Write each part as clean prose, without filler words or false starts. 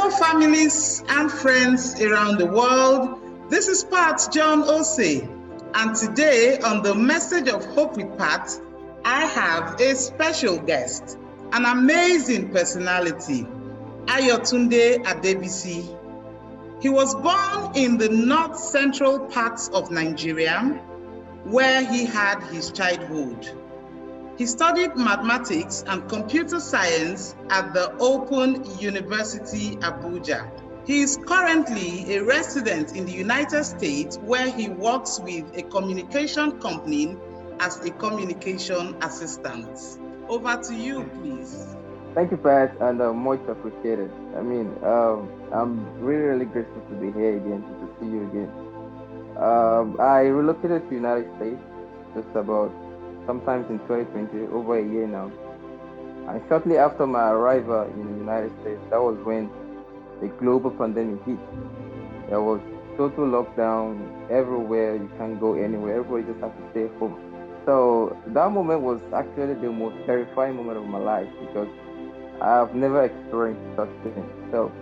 Hello, families and friends around the world. This is Pat John-Oseh, and today on the Message of Hope with Pat, I have a special guest, an amazing personality, Ayotunde Adebisi. He was born in the north-central parts of Nigeria, where he had his childhood. He studied mathematics and computer science at the Open University, Abuja. He is currently a resident in the United States, where he works with a communication company as a communication assistant. Over to you, please. Thank you, Pat, and much appreciated. I'm really grateful to be here again, to see you again. I relocated to the United States just about sometimes in 2020, over a year now. And shortly after my arrival in the United States, that was when the global pandemic hit. There was total lockdown everywhere. You can't go anywhere. Everybody just had to stay home. So that moment was actually the most terrifying moment of my life because I've never experienced such thing. So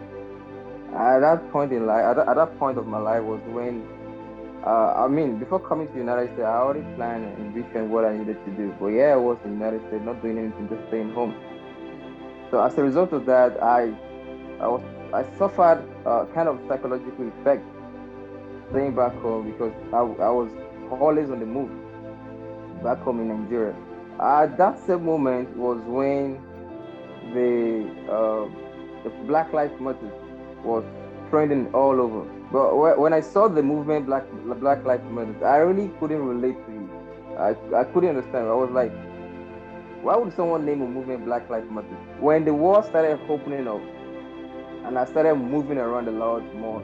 at that point in life, at that point of my life was when before coming to the United States, I already planned and envisioned what I needed to do. But yeah, I was in the United States, not doing anything, just staying home. So as a result of that, I suffered kind of psychological effect staying back home because I was always on the move back home in Nigeria. That same moment was when the Black Lives Matter was trending all over. But when I saw the movement Black Lives Matter, I really couldn't relate to it. I couldn't understand. I was like, why would someone name a movement Black Lives Matter? When the war started opening up and I started moving around a lot more,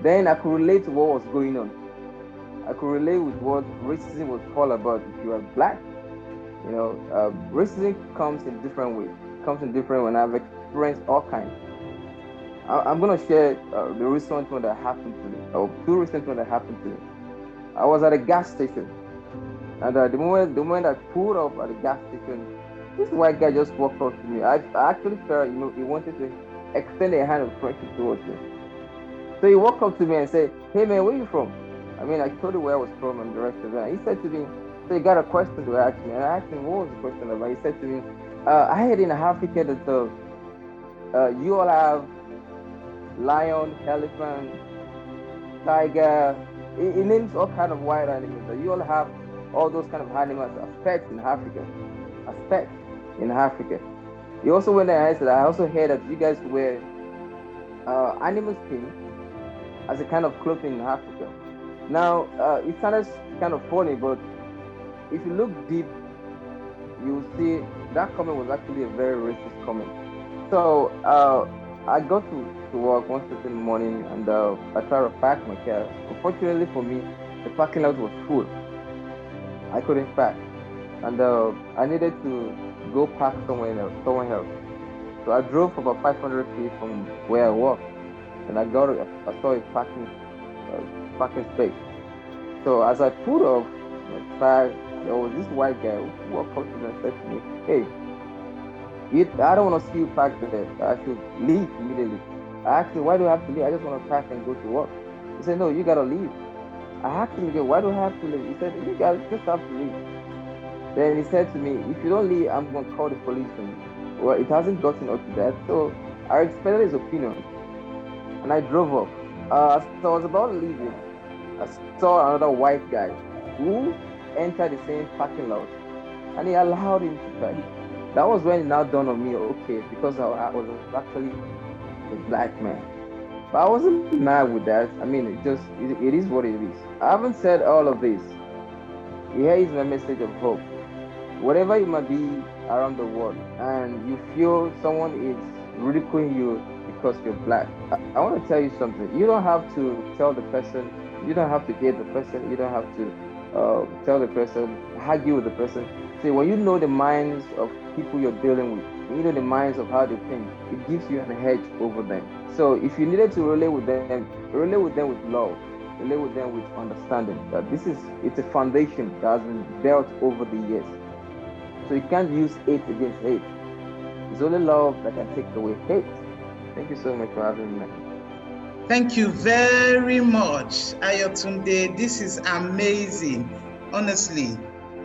then I could relate to what was going on. I could relate with what racism was all about. If you are black, racism comes in different ways. It comes in different ways, and I've experienced all kinds. I'm going to share the recent one that happened to me, or two recent ones that happened to me. I was at a gas station, and the moment I pulled up at the gas station, this white guy just walked up to me. I actually felt, he wanted to extend a hand of friendship towards me. So he walked up to me and said, "Hey man, where are you from?" I told him where I was from and the rest of that. He said to me, "So you got a question to ask me?" And I asked him, "What was the question about?" He said to me, "I heard in Africa that you all have lion, elephant, tiger." He names all kind of wild animals. That you all have all those kind of animals as pets in Africa. As pets in Africa. He also went there and said, "I also heard that you guys wear animal skin as a kind of clothing in Africa." Now, it sounded kind of funny, but if you look deep, you will see that comment was actually a very racist comment. So I got to work one certain morning and I tried to park my car. Unfortunately for me, the parking lot was full. I couldn't park. And I needed to go park somewhere else. So I drove for about 500 feet from where I work. And I saw a parking space. So as I pulled off my car, there was this white guy who walked up to me and said to me, "Hey, I don't want to see you park there. I should leave immediately." I asked him, "Why do I have to leave? I just want to park and go to work." He said, "No, you got to leave." I asked him again, "Why do I have to leave?" He said, "You guys just have to leave." Then he said to me, "If you don't leave, I'm going to call the police on you." Well, it hasn't gotten up to that. So I respected his opinion and I drove off. So I was about leaving. I saw another white guy who entered the same parking lot and he allowed him to park. That was when it now dawned on me, okay, because I was actually a black man. But I wasn't mad with that. It is what it is. I haven't said all of this. Here is my message of hope. Whatever you might be around the world and you feel someone is ridiculing you because you're black, I want to tell you something. You don't have to tell the person, you don't have to hate the person, you don't have to tell the person, argue with the person. See, when you know the minds of people you're dealing with, when you know the minds of how they think, it gives you an edge over them. So if you needed to relate with them with love, relate with them with understanding. That it's a foundation that has been built over the years. So you can't use hate against hate. It's only love that can take away hate. Thank you so much for having me. Thank you very much, Ayotunde. This is amazing. Honestly,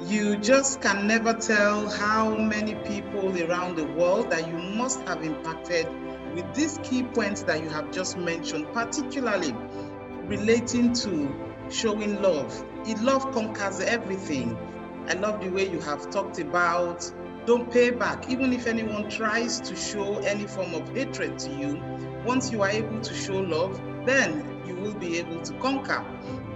you just can never tell how many people around the world that you must have impacted with these key points that you have just mentioned, particularly relating to showing love. Love conquers everything. I love the way you have talked about don't pay back. Even if anyone tries to show any form of hatred to you, once you are able to show love, then you will be able to conquer.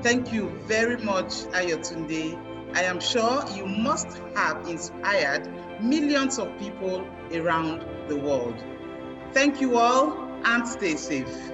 Thank you very much, Ayotunde. I am sure you must have inspired millions of people around the world. Thank you all and stay safe.